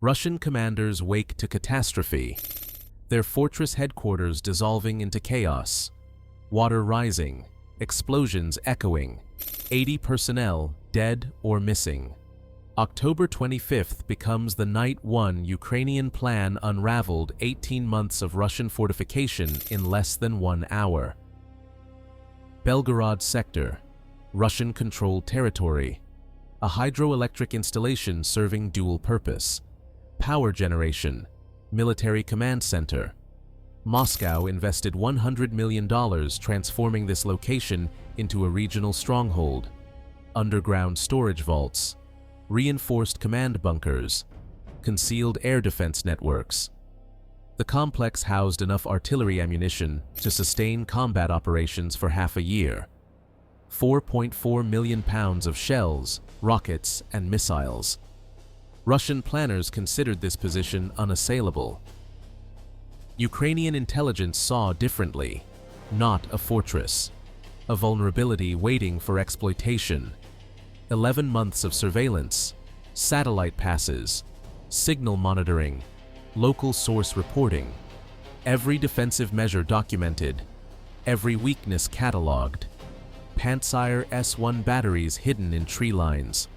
Russian commanders wake to catastrophe, their fortress headquarters dissolving into chaos. Water rising, explosions echoing, 80 personnel dead or missing. October 25th becomes the night one Ukrainian plan unraveled, 18 months of Russian fortification in less than 1 hour. Belgorod sector, Russian-controlled territory, a hydroelectric installation serving dual purpose, power generation, military command center. Moscow invested $100 million transforming this location into a regional stronghold. Underground storage vaults, reinforced command bunkers, concealed air defense networks. The complex housed enough artillery ammunition to sustain combat operations for half a year. 4.4 million pounds of shells, rockets, and missiles. Russian planners considered this position unassailable. Ukrainian intelligence saw differently, not a fortress, a vulnerability waiting for exploitation. 11 months of surveillance, satellite passes, signal monitoring, local source reporting, every defensive measure documented, every weakness catalogued. Pantsir S-1 batteries hidden in tree lines,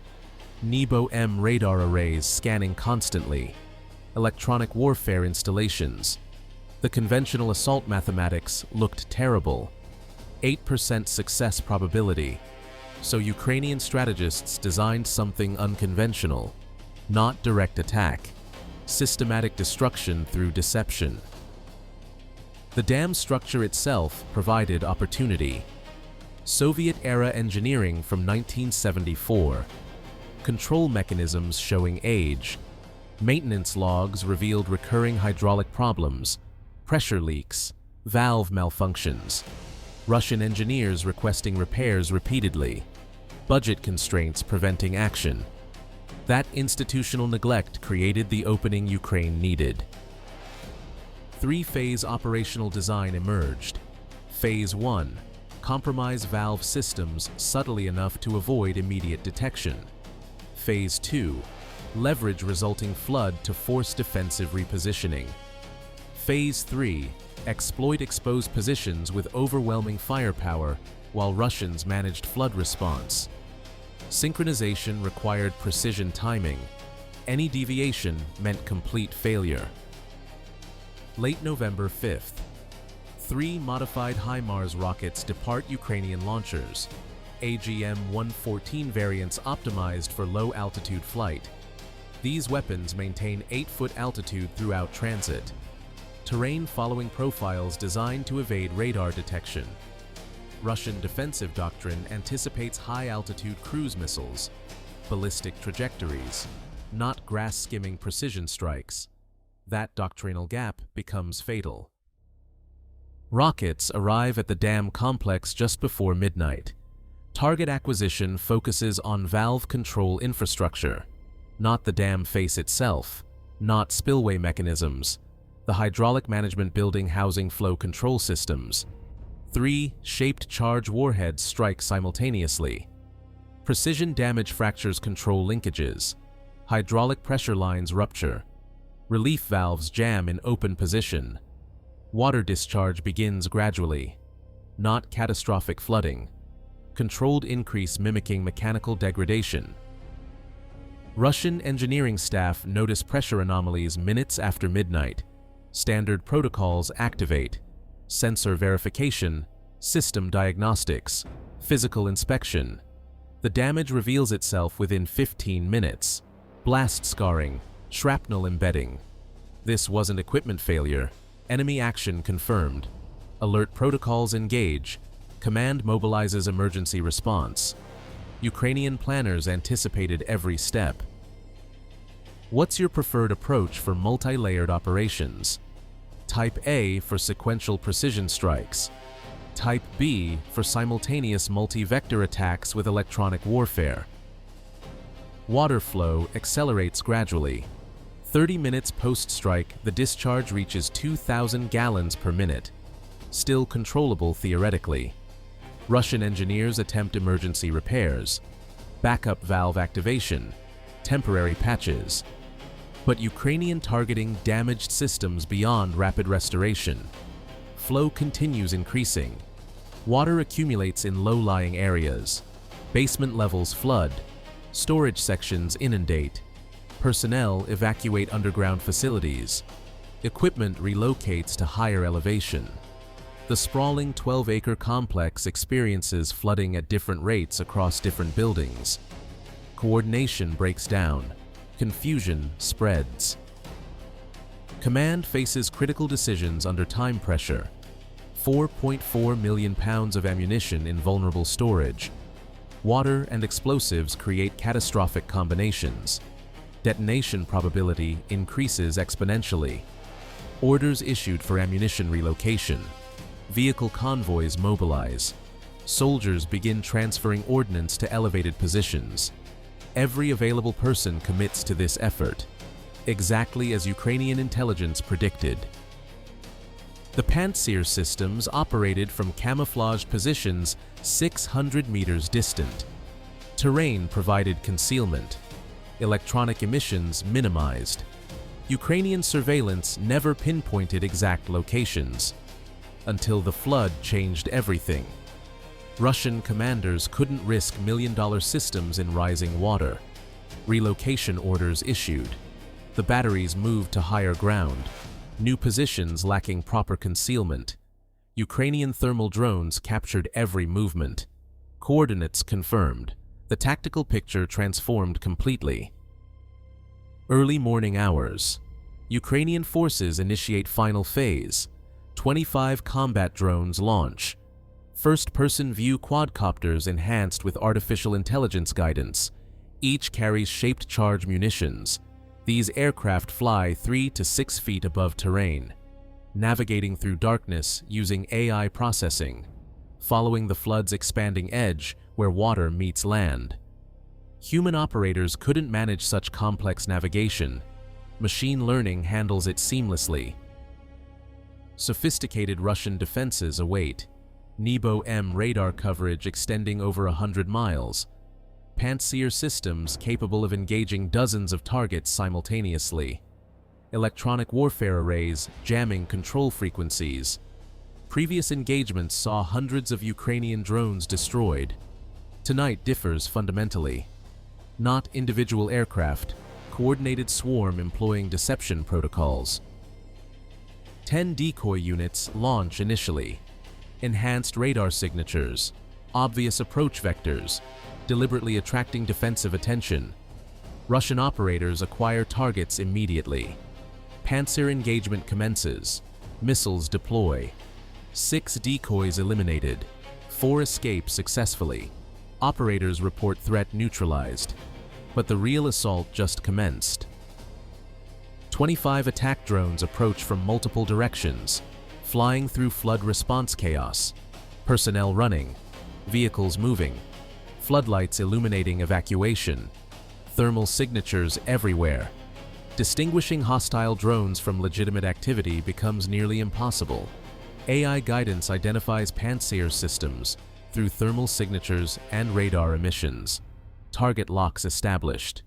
Nebo-M radar arrays scanning constantly, electronic warfare installations. The conventional assault mathematics looked terrible. 8% success probability. So Ukrainian strategists designed something unconventional. Not direct attack. Systematic destruction through deception. The dam structure itself provided opportunity. Soviet-era engineering from 1974. Control mechanisms showing age. Maintenance logs revealed recurring hydraulic problems, pressure leaks, valve malfunctions. Russian engineers requesting repairs repeatedly. Budget constraints preventing action. That institutional neglect created the opening Ukraine needed. Three-phase operational design emerged. Phase 1. Compromise valve systems subtly enough to avoid immediate detection. Phase 2. Leverage resulting flood to force defensive repositioning. Phase 3. Exploit exposed positions with overwhelming firepower while Russians managed flood response. Synchronization required precision timing. Any deviation meant complete failure. Late November 5th. 3 modified HIMARS rockets depart Ukrainian launchers. AGM-114 variants optimized for low-altitude flight. These weapons maintain 8-foot altitude throughout transit. Terrain following profiles designed to evade radar detection. Russian defensive doctrine anticipates high-altitude cruise missiles, ballistic trajectories, not grass-skimming precision strikes. That doctrinal gap becomes fatal. Rockets arrive at the dam complex just before midnight. Target acquisition focuses on valve control infrastructure, not the dam face itself, not spillway mechanisms, the hydraulic management building housing flow control systems. 3 shaped charge warheads strike simultaneously. Precision damage fractures control linkages. Hydraulic pressure lines rupture. Relief valves jam in open position. Water discharge begins gradually. Not catastrophic flooding. Controlled increase mimicking mechanical degradation. Russian engineering staff notice pressure anomalies minutes after midnight. Standard protocols activate. Sensor verification, system diagnostics, physical inspection. The damage reveals itself within 15 minutes. Blast scarring, shrapnel embedding. This wasn't equipment failure. Enemy action confirmed. Alert protocols engage. Command mobilizes emergency response. Ukrainian planners anticipated every step. What's your preferred approach for multi-layered operations? Type A for sequential precision strikes. Type B for simultaneous multi-vector attacks with electronic warfare. Water flow accelerates gradually. 30 minutes post-strike, the discharge reaches 2,000 gallons per minute. Still controllable theoretically. Russian engineers attempt emergency repairs. Backup valve activation. Temporary patches. But Ukrainian targeting damaged systems beyond rapid restoration. Flow continues increasing. Water accumulates in low-lying areas. Basement levels flood. Storage sections inundate. Personnel evacuate underground facilities. Equipment relocates to higher elevation. The sprawling 12-acre complex experiences flooding at different rates across different buildings. Coordination breaks down. Confusion spreads. Command faces critical decisions under time pressure. 4.4 million pounds of ammunition in vulnerable storage. Water and explosives create catastrophic combinations. Detonation probability increases exponentially. Orders issued for ammunition relocation. Vehicle convoys mobilize. Soldiers begin transferring ordnance to elevated positions. Every available person commits to this effort, exactly as Ukrainian intelligence predicted. The Pantsir systems operated from camouflaged positions 600 meters distant. Terrain provided concealment. Electronic emissions minimized. Ukrainian surveillance never pinpointed exact locations, until the flood changed everything. Russian commanders couldn't risk million-dollar systems in rising water. Relocation orders issued. The batteries moved to higher ground. New positions lacking proper concealment. Ukrainian thermal drones captured every movement. Coordinates confirmed. The tactical picture transformed completely. Early morning hours. Ukrainian forces initiate final phase. 25 combat drones launch. First-person view quadcopters enhanced with artificial intelligence guidance. Each carries shaped charge munitions. These aircraft fly 3 to 6 feet above terrain, navigating through darkness using AI processing, following the flood's expanding edge where water meets land. Human operators couldn't manage such complex navigation. Machine learning handles it seamlessly. Sophisticated Russian defenses await. Nebo-M radar coverage extending over 100 miles. Pantsir systems capable of engaging dozens of targets simultaneously. Electronic warfare arrays jamming control frequencies. Previous engagements saw hundreds of Ukrainian drones destroyed. Tonight differs fundamentally. Not individual aircraft, coordinated swarm employing deception protocols. 10 decoy units launch initially. Enhanced radar signatures, obvious approach vectors, deliberately attracting defensive attention. Russian operators acquire targets immediately. Pantsir engagement commences. Missiles deploy. 6 decoys eliminated. 4 escape successfully. Operators report threat neutralized. But the real assault just commenced. 25 attack drones approach from multiple directions, flying through flood response chaos. Personnel running. Vehicles moving. Floodlights illuminating evacuation. Thermal signatures everywhere. Distinguishing hostile drones from legitimate activity becomes nearly impossible. AI guidance identifies Pantsir systems through thermal signatures and radar emissions. Target locks established.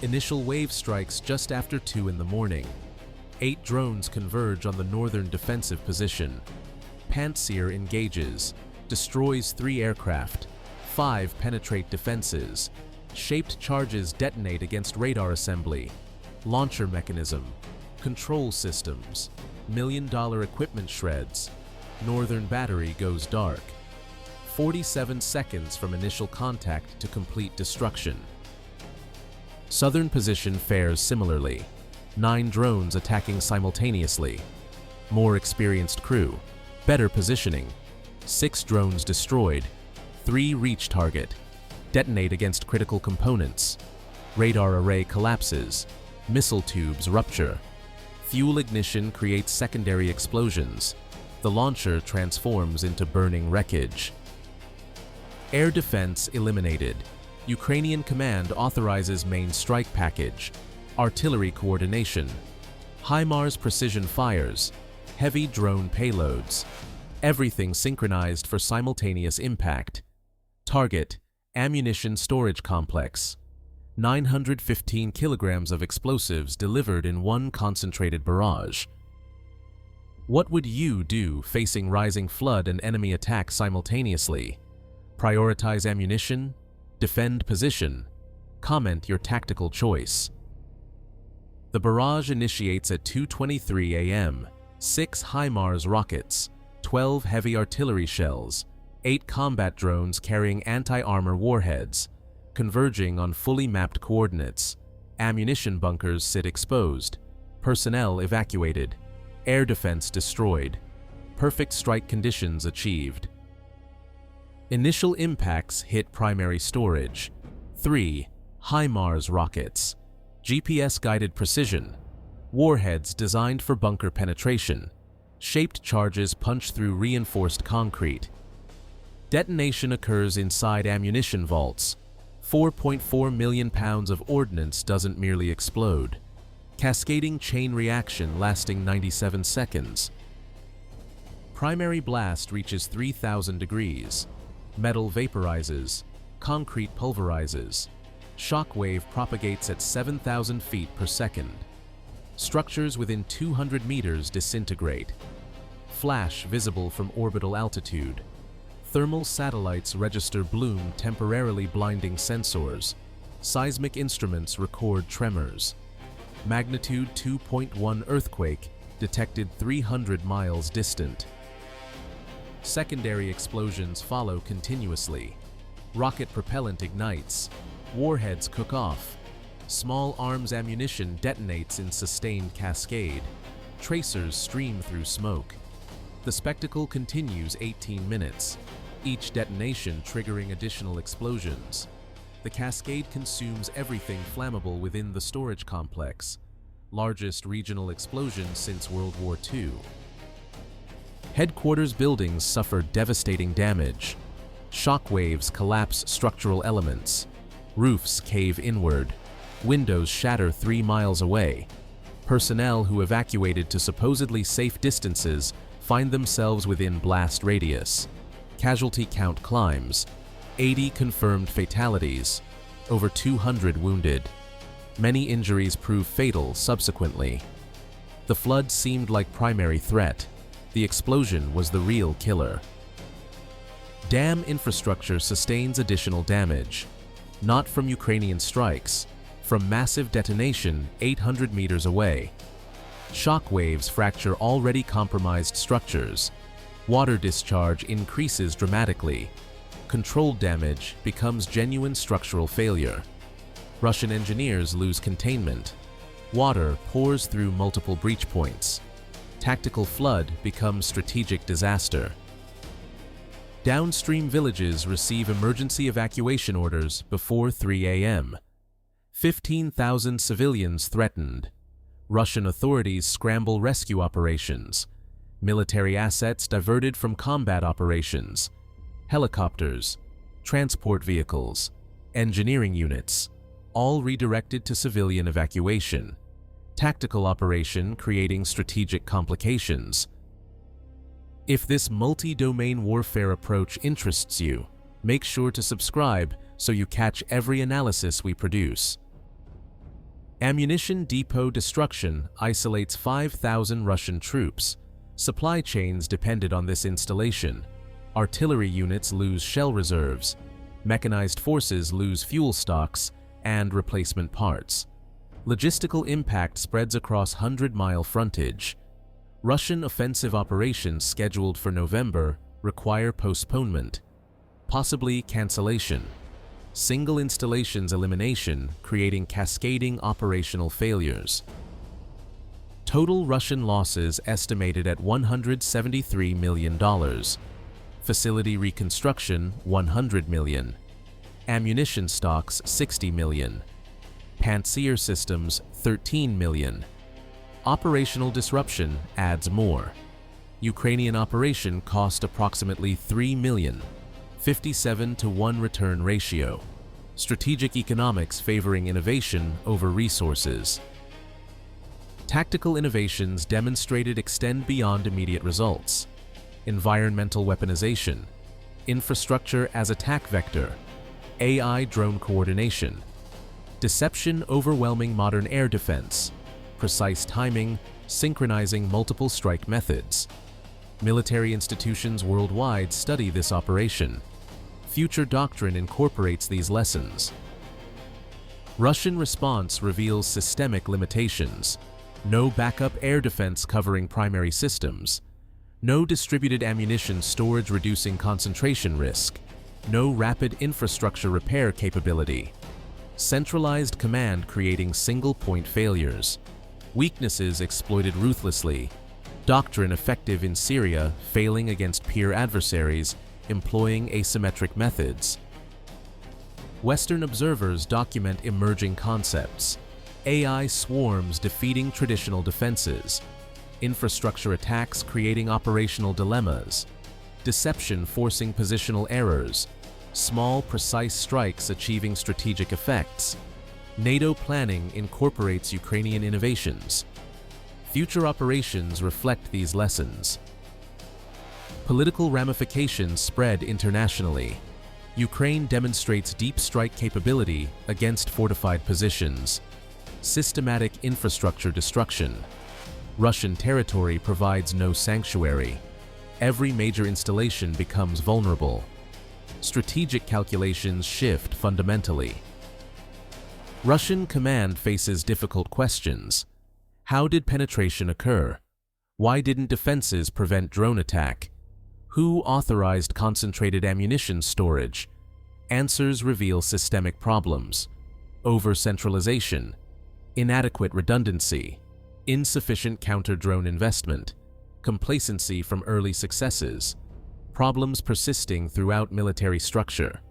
Initial wave strikes just after 2 in the morning. 8 drones converge on the northern defensive position. Pantsir engages, destroys 3 aircraft. 5 penetrate defenses. Shaped charges detonate against radar assembly. Launcher mechanism. Control systems. $1 million equipment shreds. Northern battery goes dark. 47 seconds from initial contact to complete destruction. Southern position fares similarly. 9 drones attacking simultaneously. More experienced crew. Better positioning. 6 drones destroyed. 3 reach target. Detonate against critical components. Radar array collapses. Missile tubes rupture. Fuel ignition creates secondary explosions. The launcher transforms into burning wreckage. Air defense eliminated. Ukrainian command authorizes main strike package. Artillery coordination. HIMARS precision fires. Heavy drone payloads. Everything synchronized for simultaneous impact. Target: ammunition storage complex. 915 kilograms of explosives delivered in one concentrated barrage. What would you do facing rising flood and enemy attack simultaneously? Prioritize ammunition? Defend position? Comment your tactical choice. The barrage initiates at 2:23 a.m. 6 HIMARS rockets, 12 heavy artillery shells, 8 combat drones carrying anti-armor warheads, converging on fully mapped coordinates. Ammunition bunkers sit exposed, personnel evacuated, air defense destroyed, perfect strike conditions achieved. Initial impacts hit primary storage. 3 HIMARS rockets, GPS-guided precision, warheads designed for bunker penetration, shaped charges punch through reinforced concrete. Detonation occurs inside ammunition vaults. 4.4 million pounds of ordnance doesn't merely explode. Cascading chain reaction lasting 97 seconds. Primary blast reaches 3,000 degrees. Metal vaporizes. Concrete pulverizes. Shockwave propagates at 7,000 feet per second. Structures within 200 meters disintegrate. Flash visible from orbital altitude. Thermal satellites register bloom, temporarily blinding sensors. Seismic instruments record tremors. Magnitude 2.1 earthquake detected 300 miles distant. Secondary explosions follow continuously. Rocket propellant ignites. Warheads cook off. Small arms ammunition detonates in sustained cascade. Tracers stream through smoke. The spectacle continues 18 minutes, each detonation triggering additional explosions. The cascade consumes everything flammable within the storage complex, largest regional explosion since World War II. Headquarters buildings suffer devastating damage. Shockwaves collapse structural elements. Roofs cave inward. Windows shatter 3 miles away. Personnel who evacuated to supposedly safe distances find themselves within blast radius. Casualty count climbs. 80 confirmed fatalities. Over 200 wounded. Many injuries prove fatal subsequently. The flood seemed like primary threat. The explosion was the real killer. Dam infrastructure sustains additional damage. Not from Ukrainian strikes, from massive detonation 800 meters away. Shockwaves fracture already compromised structures. Water discharge increases dramatically. Controlled damage becomes genuine structural failure. Russian engineers lose containment. Water pours through multiple breach points. Tactical flood becomes strategic disaster. Downstream villages receive emergency evacuation orders before 3 a.m. 15,000 civilians threatened. Russian authorities scramble rescue operations. Military assets diverted from combat operations. Helicopters, transport vehicles, engineering units, all redirected to civilian evacuation. Tactical operation creating strategic complications. If this multi-domain warfare approach interests you, make sure to subscribe so you catch every analysis we produce. Ammunition depot destruction isolates 5,000 Russian troops. Supply chains depended on this installation. Artillery units lose shell reserves. Mechanized forces lose fuel stocks and replacement parts. Logistical impact spreads across 100-mile frontage. Russian offensive operations scheduled for November require postponement, possibly cancellation. Single installations elimination, creating cascading operational failures. Total Russian losses estimated at $173 million. Facility reconstruction, $100 million. Ammunition stocks, $60 million. Pantsir systems, $13 million. Operational disruption adds more. Ukrainian operation cost approximately $3 million. 57-to-1 return ratio. Strategic economics favoring innovation over resources. Tactical innovations demonstrated extend beyond immediate results. Environmental weaponization. Infrastructure as attack vector. AI drone coordination. Deception overwhelming modern air defense. Precise timing, synchronizing multiple strike methods. Military institutions worldwide study this operation. Future doctrine incorporates these lessons. Russian response reveals systemic limitations. No backup air defense covering primary systems. No distributed ammunition storage reducing concentration risk. No rapid infrastructure repair capability. Centralized command creating single-point failures. Weaknesses exploited ruthlessly. Doctrine effective in Syria, failing against peer adversaries, employing asymmetric methods. Western observers document emerging concepts. AI swarms defeating traditional defenses. Infrastructure attacks creating operational dilemmas. Deception forcing positional errors. Small, precise strikes achieving strategic effects. NATO planning incorporates Ukrainian innovations. Future operations reflect these lessons. Political ramifications spread internationally. Ukraine demonstrates deep strike capability against fortified positions. Systematic infrastructure destruction. Russian territory provides no sanctuary. Every major installation becomes vulnerable. Strategic calculations shift fundamentally. Russian command faces difficult questions. How did penetration occur? Why didn't defenses prevent drone attack? Who authorized concentrated ammunition storage? Answers reveal systemic problems. Over-centralization, inadequate redundancy, insufficient counter-drone investment, complacency from early successes, problems persisting throughout military structure.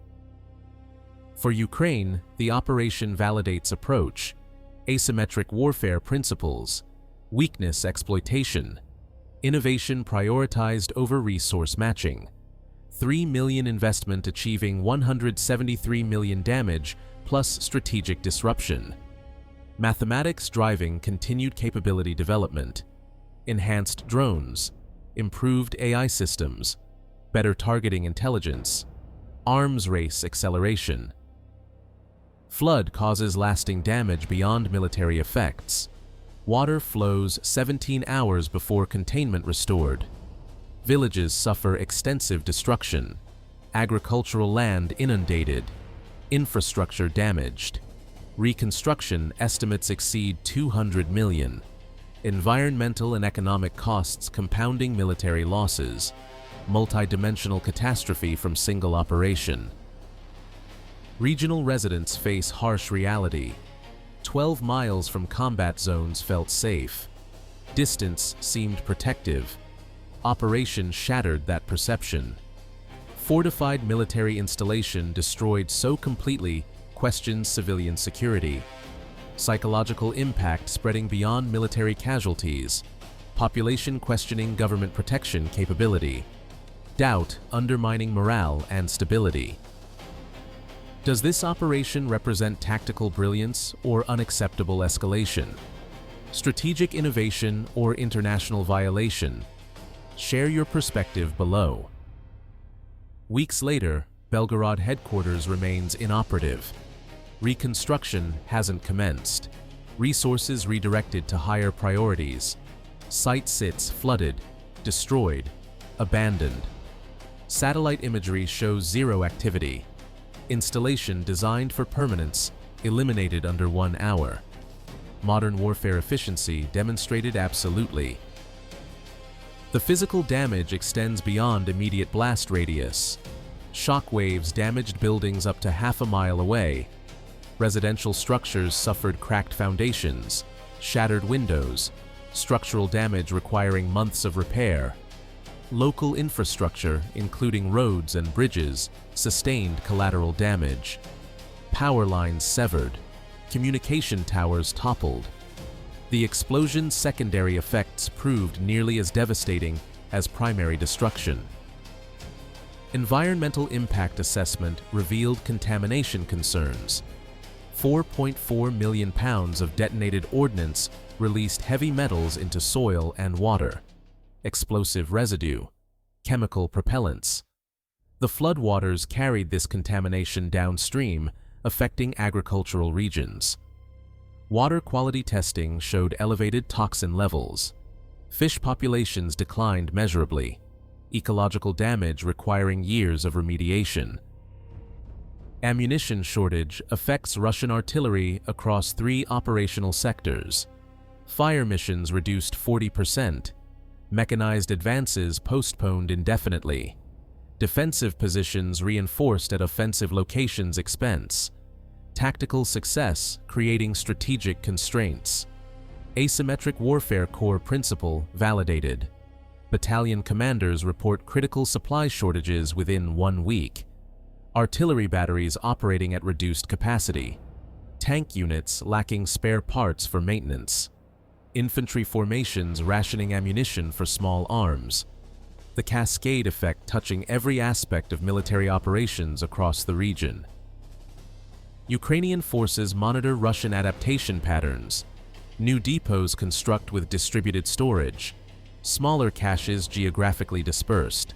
For Ukraine, the operation validates approach, asymmetric warfare principles, weakness exploitation, innovation prioritized over resource matching, 3 million investment achieving 173 million damage plus strategic disruption. Mathematics driving continued capability development, enhanced drones, improved AI systems, better targeting intelligence, arms race acceleration. Flood causes lasting damage beyond military effects. Water flows 17 hours before containment restored. Villages suffer extensive destruction. Agricultural land inundated. Infrastructure damaged. Reconstruction estimates exceed 200 million. Environmental and economic costs compounding military losses. Multidimensional catastrophe from single operation. Regional residents face harsh reality. 12 miles from combat zones felt safe. Distance seemed protective. Operation shattered that perception. Fortified military installation destroyed so completely questions civilian security. Psychological impact spreading beyond military casualties. Population questioning government protection capability. Doubt undermining morale and stability. Does this operation represent tactical brilliance or unacceptable escalation? Strategic innovation or international violation? Share your perspective below. Weeks later, Belgorod headquarters remains inoperative. Reconstruction hasn't commenced. Resources redirected to higher priorities. Site sits flooded, destroyed, abandoned. Satellite imagery shows zero activity. Installation designed for permanence, eliminated under 1 hour. Modern warfare efficiency demonstrated absolutely. The physical damage extends beyond immediate blast radius. Shockwaves damaged buildings up to half a mile away. Residential structures suffered cracked foundations, shattered windows, structural damage requiring months of repair. Local infrastructure, including roads and bridges, sustained collateral damage. Power lines severed. Communication towers toppled. The explosion's secondary effects proved nearly as devastating as primary destruction. Environmental impact assessment revealed contamination concerns. 4.4 million pounds of detonated ordnance released heavy metals into soil and water. Explosive residue, chemical propellants. The floodwaters carried this contamination downstream, affecting agricultural regions. Water quality testing showed elevated toxin levels. Fish populations declined measurably, ecological damage requiring years of remediation. Ammunition shortage affects Russian artillery across 3 operational sectors. Fire missions reduced 40%. Mechanized advances postponed indefinitely. Defensive positions reinforced at offensive locations' expense. Tactical success creating strategic constraints. Asymmetric warfare core principle validated. Battalion commanders report critical supply shortages within 1 week. Artillery batteries operating at reduced capacity. Tank units lacking spare parts for maintenance. Infantry formations rationing ammunition for small arms. The cascade effect touching every aspect of military operations across the region. Ukrainian forces monitor Russian adaptation patterns. New depots construct with distributed storage. Smaller caches geographically dispersed.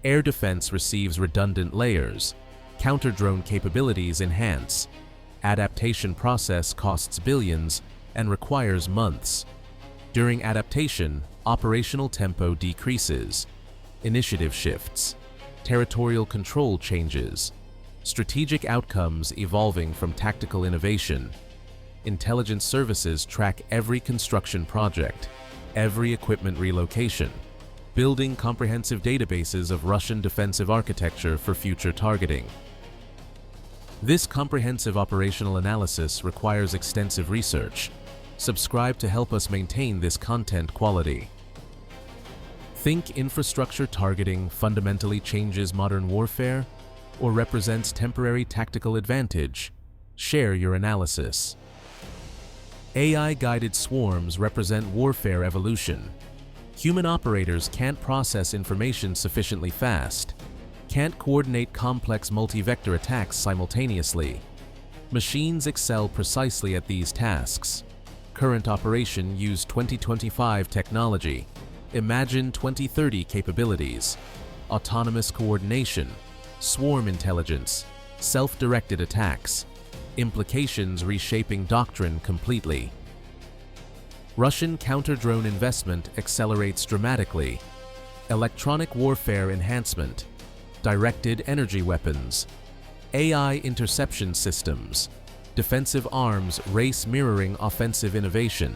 Air defense receives redundant layers. Counter-drone capabilities enhance. Adaptation process costs billions and requires months. During adaptation, operational tempo decreases. Initiative shifts. Territorial control changes. Strategic outcomes evolving from tactical innovation. Intelligence services track every construction project, every equipment relocation, building comprehensive databases of Russian defensive architecture for future targeting. This comprehensive operational analysis requires extensive research. Subscribe to help us maintain this content quality. Think infrastructure targeting fundamentally changes modern warfare or represents temporary tactical advantage? Share your analysis. AI-guided swarms represent warfare evolution. Human operators can't process information sufficiently fast, can't coordinate complex multi-vector attacks simultaneously. Machines excel precisely at these tasks. Current operation use 2025 technology. Imagine 2030 capabilities. Autonomous coordination, swarm intelligence, self-directed attacks. Implications reshaping doctrine completely. Russian counter-drone investment accelerates dramatically. Electronic warfare enhancement. Directed energy weapons. AI interception systems. Defensive arms race mirroring offensive innovation.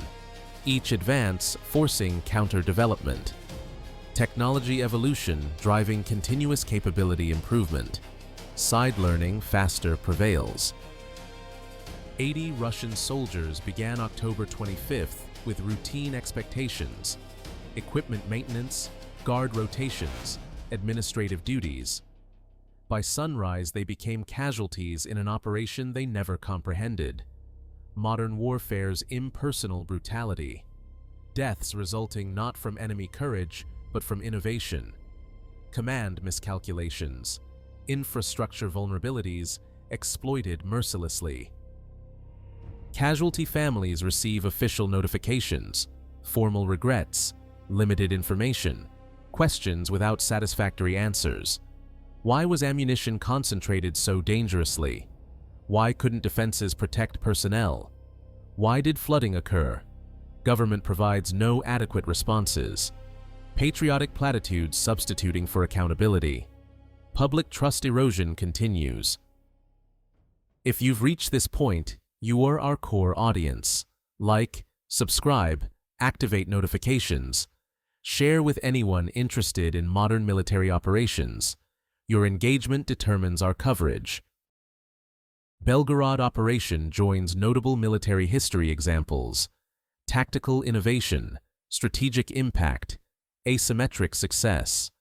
Each advance forcing counter-development. Technology evolution driving continuous capability improvement. Side learning faster prevails. 80 Russian soldiers began October 25th with routine expectations, equipment maintenance, guard rotations, administrative duties. By sunrise, they became casualties in an operation they never comprehended. Modern warfare's impersonal brutality. Deaths resulting not from enemy courage, but from innovation. Command miscalculations. Infrastructure vulnerabilities exploited mercilessly. Casualty families receive official notifications, formal regrets, limited information, questions without satisfactory answers. Why was ammunition concentrated so dangerously? Why couldn't defenses protect personnel? Why did flooding occur? Government provides no adequate responses. Patriotic platitudes substituting for accountability. Public trust erosion continues. If you've reached this point, you are our core audience. Like, subscribe, activate notifications. Share with anyone interested in modern military operations. Your engagement determines our coverage. Belgorod operation joins notable military history examples. Tactical innovation, strategic impact, asymmetric success.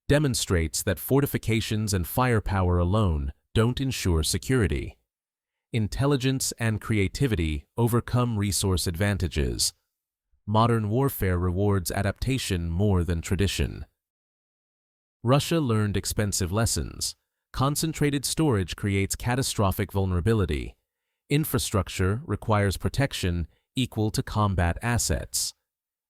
Demonstrates that fortifications and firepower alone don't ensure security. Intelligence and creativity overcome resource advantages. Modern warfare rewards adaptation more than tradition. Russia learned expensive lessons. Concentrated storage creates catastrophic vulnerability. Infrastructure requires protection equal to combat assets.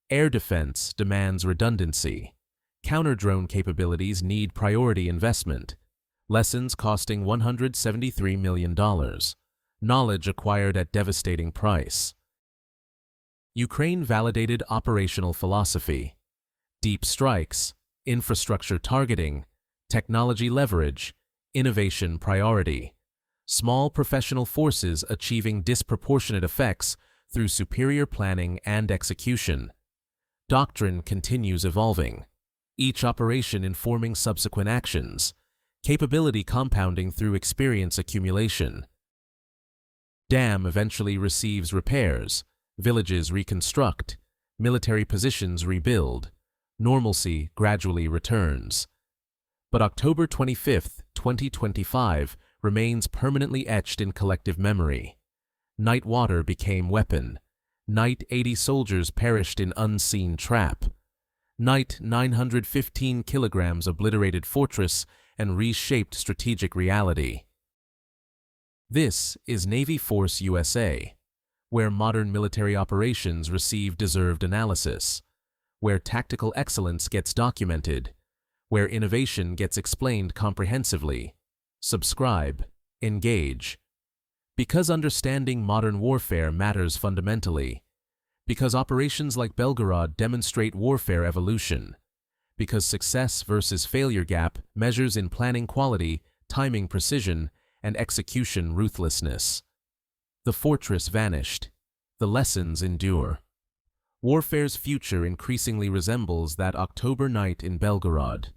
Air defense demands redundancy. Counter-drone capabilities need priority investment. Lessons costing $173 million. Knowledge acquired at devastating price. Ukraine validated operational philosophy. Deep strikes, infrastructure targeting, technology leverage, innovation priority. Small professional forces achieving disproportionate effects through superior planning and execution. Doctrine continues evolving, each operation informing subsequent actions, capability compounding through experience accumulation. Dam eventually receives repairs, villages reconstruct, military positions rebuild, normalcy gradually returns. But October 25, 2025 remains permanently etched in collective memory. Night water became weapon. Night 80 soldiers perished in unseen trap. Night 915 kilograms obliterated fortress and reshaped strategic reality. This is Navy Force USA, where modern military operations receive deserved analysis, where tactical excellence gets documented, where innovation gets explained comprehensively. Subscribe, engage. Because understanding modern warfare matters fundamentally. Because operations like Belgorod demonstrate warfare evolution. Because success versus failure gap measures in planning quality, timing precision, and execution ruthlessness. The fortress vanished. The lessons endure. Warfare's future increasingly resembles that October night in Belgorod.